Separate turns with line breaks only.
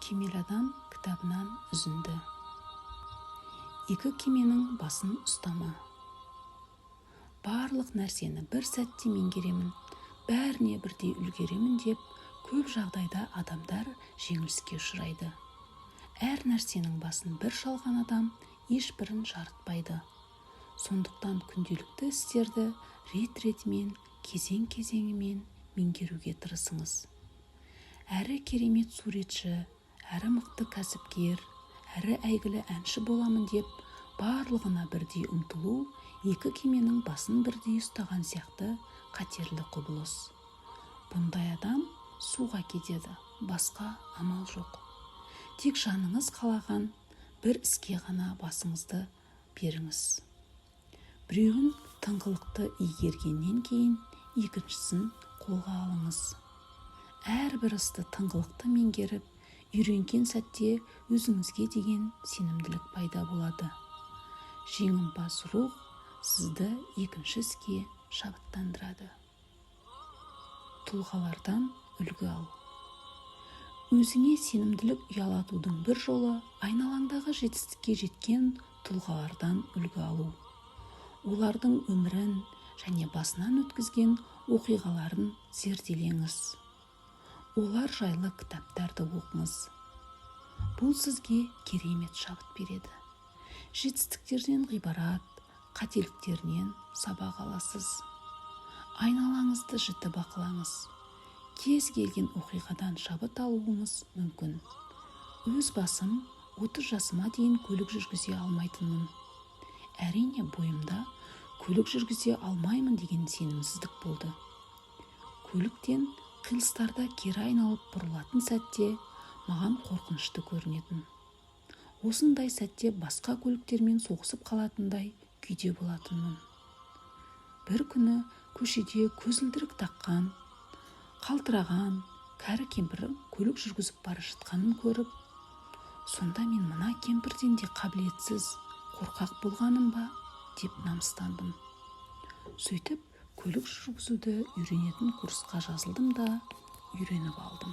Кемел адам кітабынан үзінді. Екі кеменің басын ұстама. Барлық нәрсені бір сәтте меңгеремін, бәріне бірдей үлгеремін деп, көп жағдайда адамдар жеңіліске ұшырайды. Әр нәрсенің басын бір шалған адам ешбірін жарытпайды. Сондықтан күнделікті істерді рет-ретімен, кезең-кезеңімен меңгеруге тырысыңыз. Әрі керемет суретші, әрі мықты кәсіпкер, әрі әйгілі әнші боламын деп, барлығына бірдей ұмтылу екі кеменің басын бірдей ұстаған сияқты қатерлі құбылыс. Бұндай адам суға кетеді, басқа амал жоқ. Тек жаныңыз қалаған бір іске ғана басыңызды беріңіз. Біреуін тыңғылықты игергеннен кейін екіншісін қолға алыңыз. Әрбір істі тыңғылықты меңгеріп, үйренген сәтте өзіңізге деген сенімділік пайда болады. Жеңімпаз рух сізді екінші іске шабыттандырады. Тұлғалардан үлгі ал. Өзіңе сенімділік ұялатудың бір жолы айналаңдағы жетістікке жеткен тұлғалардан үлгі алу. Олардың өмірін және басынан өткізген оқиғаларын зерделеңіз. Олар жайлы кітаптарды оқыңыз. Бұл сізге керемет шабыт береді. Жетістіктерден ғибарат, қателіктерінен сабақ аласыз. Айналаңызды жіті бақылаңыз. Кез келген оқиғадан шабыт алуыңыз мүмкін. Өз басым 30 жасыма дейін көлік жүргізе алмайтынмын. Әрине бойымда көлік жүргізе алмаймын деген сенімсіздік болды. Көліктен қиылыстарда кері айналып бұрылатын сәтте маған қорқынышты көрінетін. Осындай сәтте басқа көліктермен соғысып қалатындай күйде болатынмын. Бір күні көшеде көзілдірік таққан, қалтыраған кәрі кемпір көлік жүргізіп бара жатқанын көріп, сонда мен мына кемпірден де қабілетсіз, қорқақ болғаным ба деп намыстандым. Сөйтіп көлік жүргізуді үйренетін курсқа жазылдым да үйреніп алдым.